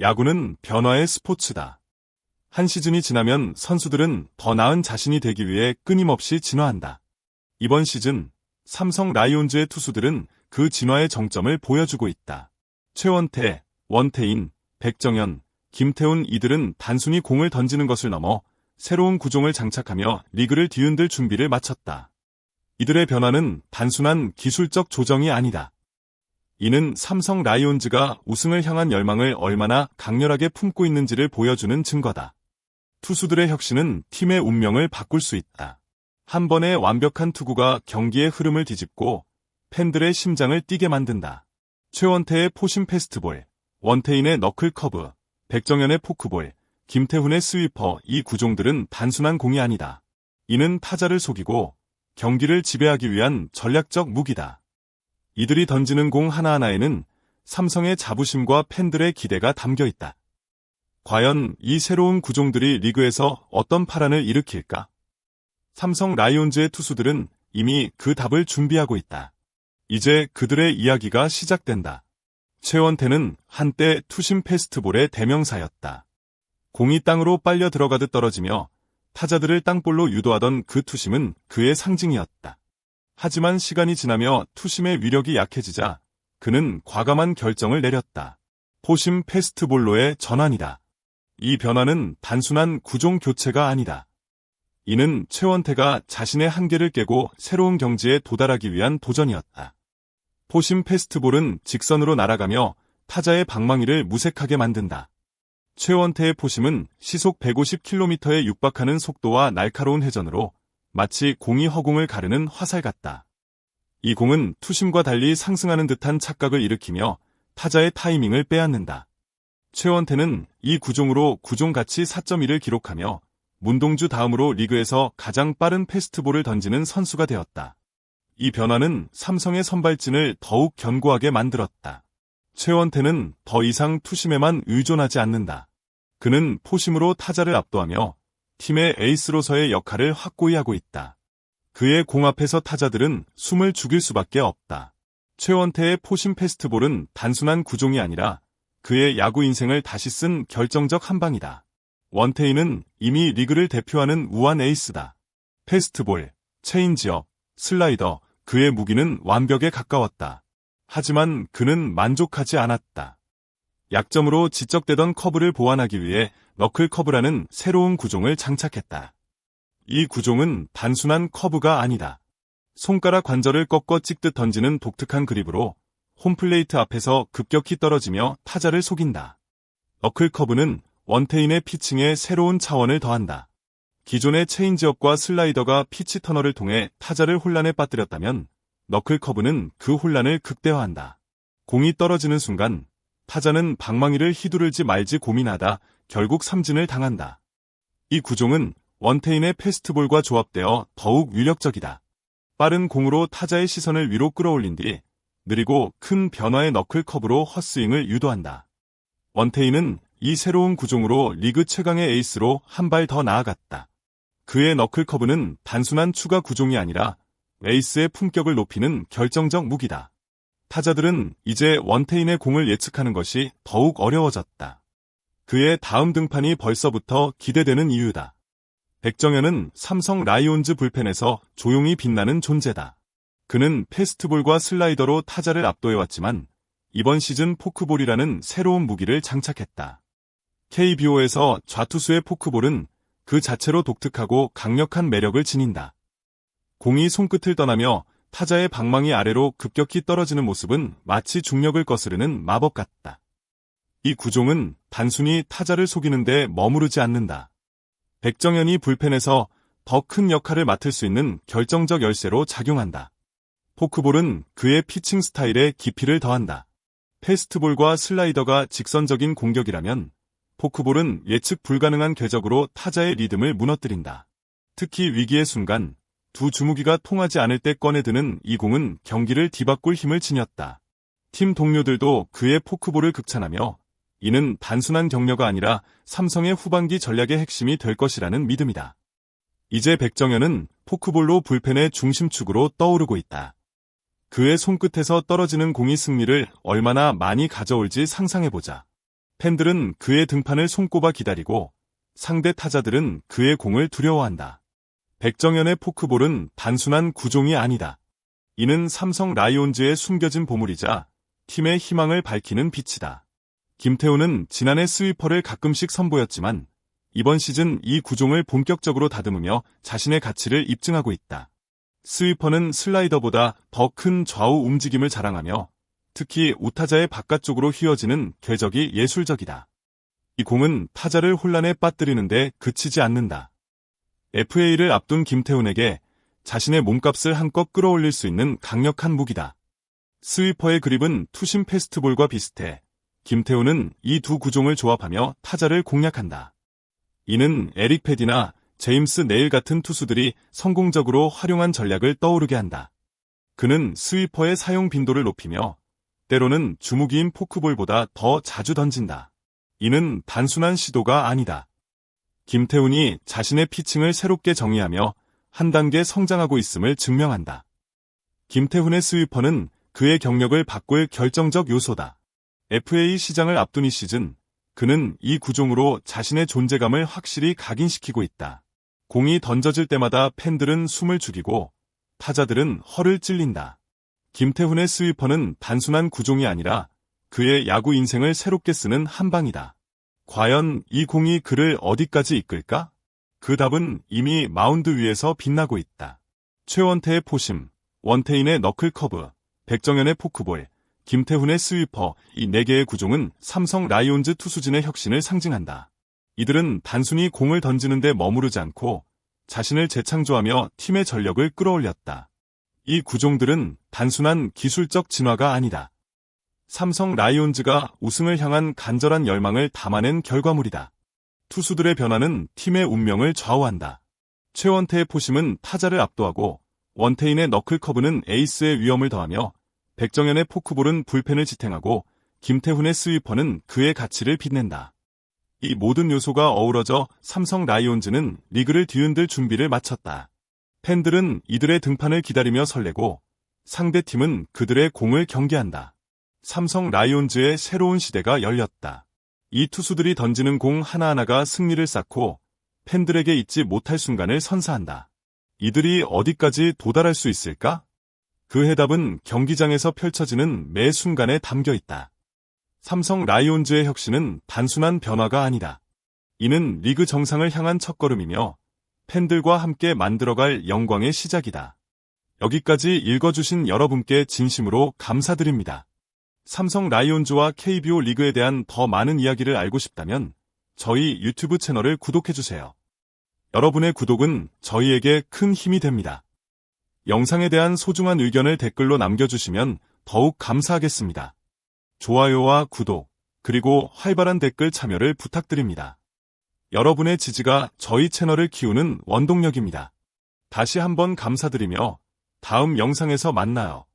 야구는 변화의 스포츠다. 한 시즌이 지나면 선수들은 더 나은 자신이 되기 위해 끊임없이 진화한다. 이번 시즌 삼성 라이온즈의 투수들은 그 진화의 정점을 보여주고 있다. 최원태, 원태인, 백정현, 김태훈 이들은 단순히 공을 던지는 것을 넘어 새로운 구종을 장착하며 리그를 뒤흔들 준비를 마쳤다. 이들의 변화는 단순한 기술적 조정이 아니다. 이는 삼성 라이온즈가 우승을 향한 열망을 얼마나 강렬하게 품고 있는지를 보여주는 증거다. 투수들의 혁신은 팀의 운명을 바꿀 수 있다. 한 번의 완벽한 투구가 경기의 흐름을 뒤집고 팬들의 심장을 뛰게 만든다. 최원태의 포심 패스트볼, 원태인의 너클 커브, 백정현의 포크볼, 김태훈의 스위퍼 이 구종들은 단순한 공이 아니다. 이는 타자를 속이고 경기를 지배하기 위한 전략적 무기다. 이들이 던지는 공 하나하나에는 삼성의 자부심과 팬들의 기대가 담겨 있다. 과연 이 새로운 구종들이 리그에서 어떤 파란을 일으킬까? 삼성 라이온즈의 투수들은 이미 그 답을 준비하고 있다. 이제 그들의 이야기가 시작된다. 최원태는 한때 투심 패스트볼의 대명사였다. 공이 땅으로 빨려 들어가듯 떨어지며 타자들을 땅볼로 유도하던 그 투심은 그의 상징이었다. 하지만 시간이 지나며 투심의 위력이 약해지자 그는 과감한 결정을 내렸다. 포심 패스트볼로의 전환이다. 이 변화는 단순한 구종 교체가 아니다. 이는 최원태가 자신의 한계를 깨고 새로운 경지에 도달하기 위한 도전이었다. 포심 패스트볼은 직선으로 날아가며 타자의 방망이를 무색하게 만든다. 최원태의 포심은 시속 150km에 육박하는 속도와 날카로운 회전으로 마치 공이 허공을 가르는 화살 같다. 이 공은 투심과 달리 상승하는 듯한 착각을 일으키며 타자의 타이밍을 빼앗는다. 최원태는 이 구종으로 구종가치 4.1을 기록하며 문동주 다음으로 리그에서 가장 빠른 패스트볼을 던지는 선수가 되었다. 이 변화는 삼성의 선발진을 더욱 견고하게 만들었다. 최원태는 더 이상 투심에만 의존하지 않는다. 그는 포심으로 타자를 압도하며 팀의 에이스로서의 역할을 확고히 하고 있다. 그의 공 앞에서 타자들은 숨을 죽일 수밖에 없다. 최원태의 포심 패스트볼은 단순한 구종이 아니라 그의 야구 인생을 다시 쓴 결정적 한 방이다. 원태인은 이미 리그를 대표하는 우완 에이스다. 패스트볼, 체인지업, 슬라이더, 그의 무기는 완벽에 가까웠다. 하지만 그는 만족하지 않았다. 약점으로 지적되던 커브를 보완하기 위해 너클 커브라는 새로운 구종을 장착했다. 이 구종은 단순한 커브가 아니다. 손가락 관절을 꺾어 찍듯 던지는 독특한 그립으로 홈플레이트 앞에서 급격히 떨어지며 타자를 속인다. 너클 커브는 원태인의 피칭에 새로운 차원을 더한다. 기존의 체인지업과 슬라이더가 피치 터널을 통해 타자를 혼란에 빠뜨렸다면 너클 커브는 그 혼란을 극대화한다. 공이 떨어지는 순간 타자는 방망이를 휘두르지 말지 고민하다 결국 삼진을 당한다. 이 구종은 원태인의 패스트볼과 조합되어 더욱 위력적이다. 빠른 공으로 타자의 시선을 위로 끌어올린 뒤 느리고 큰 변화의 너클 커브로 헛스윙을 유도한다. 원태인은 이 새로운 구종으로 리그 최강의 에이스로 한 발 더 나아갔다. 그의 너클 커브는 단순한 추가 구종이 아니라 에이스의 품격을 높이는 결정적 무기다. 타자들은 이제 원태인의 공을 예측하는 것이 더욱 어려워졌다. 그의 다음 등판이 벌써부터 기대되는 이유다. 백정현은 삼성 라이온즈 불펜에서 조용히 빛나는 존재다. 그는 패스트볼과 슬라이더로 타자를 압도해왔지만 이번 시즌 포크볼이라는 새로운 무기를 장착했다. KBO에서 좌투수의 포크볼은 그 자체로 독특하고 강력한 매력을 지닌다. 공이 손끝을 떠나며 타자의 방망이 아래로 급격히 떨어지는 모습은 마치 중력을 거스르는 마법 같다. 이 구종은 단순히 타자를 속이는 데 머무르지 않는다. 백정현이 불펜에서 더 큰 역할을 맡을 수 있는 결정적 열쇠로 작용한다. 포크볼은 그의 피칭 스타일에 깊이를 더한다. 패스트볼과 슬라이더가 직선적인 공격이라면 포크볼은 예측 불가능한 궤적으로 타자의 리듬을 무너뜨린다. 특히 위기의 순간 두 주무기가 통하지 않을 때 꺼내드는 이 공은 경기를 뒤바꿀 힘을 지녔다. 팀 동료들도 그의 포크볼을 극찬하며 이는 단순한 격려가 아니라 삼성의 후반기 전략의 핵심이 될 것이라는 믿음이다. 이제 백정현은 포크볼로 불펜의 중심축으로 떠오르고 있다. 그의 손끝에서 떨어지는 공이 승리를 얼마나 많이 가져올지 상상해보자. 팬들은 그의 등판을 손꼽아 기다리고 상대 타자들은 그의 공을 두려워한다. 백정현의 포크볼은 단순한 구종이 아니다. 이는 삼성 라이온즈의 숨겨진 보물이자 팀의 희망을 밝히는 빛이다. 김태훈은 지난해 스위퍼를 가끔씩 선보였지만 이번 시즌 이 구종을 본격적으로 다듬으며 자신의 가치를 입증하고 있다. 스위퍼는 슬라이더보다 더 큰 좌우 움직임을 자랑하며 특히 우타자의 바깥쪽으로 휘어지는 궤적이 예술적이다. 이 공은 타자를 혼란에 빠뜨리는데 그치지 않는다. FA를 앞둔 김태훈에게 자신의 몸값을 한껏 끌어올릴 수 있는 강력한 무기다. 스위퍼의 그립은 투심 패스트볼과 비슷해 김태훈은 이 두 구종을 조합하며 타자를 공략한다. 이는 에릭 패디나 제임스 네일 같은 투수들이 성공적으로 활용한 전략을 떠오르게 한다. 그는 스위퍼의 사용 빈도를 높이며 때로는 주무기인 포크볼보다 더 자주 던진다. 이는 단순한 시도가 아니다. 김태훈이 자신의 피칭을 새롭게 정의하며 한 단계 성장하고 있음을 증명한다. 김태훈의 스위퍼는 그의 경력을 바꿀 결정적 요소다. FA 시장을 앞둔 이 시즌, 그는 이 구종으로 자신의 존재감을 확실히 각인시키고 있다. 공이 던져질 때마다 팬들은 숨을 죽이고 타자들은 허를 찔린다. 김태훈의 스위퍼는 단순한 구종이 아니라 그의 야구 인생을 새롭게 쓰는 한방이다. 과연 이 공이 그를 어디까지 이끌까? 그 답은 이미 마운드 위에서 빛나고 있다. 최원태의 포심, 원태인의 너클 커브, 백정현의 포크볼, 김태훈의 스위퍼, 이 4개의 구종은 삼성 라이온즈 투수진의 혁신을 상징한다. 이들은 단순히 공을 던지는 데 머무르지 않고 자신을 재창조하며 팀의 전력을 끌어올렸다. 이 구종들은 단순한 기술적 진화가 아니다. 삼성 라이온즈가 우승을 향한 간절한 열망을 담아낸 결과물이다. 투수들의 변화는 팀의 운명을 좌우한다. 최원태의 포심은 타자를 압도하고 원태인의 너클커브는 에이스의 위험을 더하며 백정현의 포크볼은 불펜을 지탱하고 김태훈의 스위퍼는 그의 가치를 빛낸다. 이 모든 요소가 어우러져 삼성 라이온즈는 리그를 뒤흔들 준비를 마쳤다. 팬들은 이들의 등판을 기다리며 설레고 상대팀은 그들의 공을 경계한다. 삼성 라이온즈의 새로운 시대가 열렸다. 이 투수들이 던지는 공 하나하나가 승리를 쌓고 팬들에게 잊지 못할 순간을 선사한다. 이들이 어디까지 도달할 수 있을까? 그 해답은 경기장에서 펼쳐지는 매 순간에 담겨 있다. 삼성 라이온즈의 혁신은 단순한 변화가 아니다. 이는 리그 정상을 향한 첫걸음이며 팬들과 함께 만들어갈 영광의 시작이다. 여기까지 읽어주신 여러분께 진심으로 감사드립니다. 삼성 라이온즈와 KBO 리그에 대한 더 많은 이야기를 알고 싶다면 저희 유튜브 채널을 구독해주세요. 여러분의 구독은 저희에게 큰 힘이 됩니다. 영상에 대한 소중한 의견을 댓글로 남겨주시면 더욱 감사하겠습니다. 좋아요와 구독, 그리고 활발한 댓글 참여를 부탁드립니다. 여러분의 지지가 저희 채널을 키우는 원동력입니다. 다시 한번 감사드리며 다음 영상에서 만나요.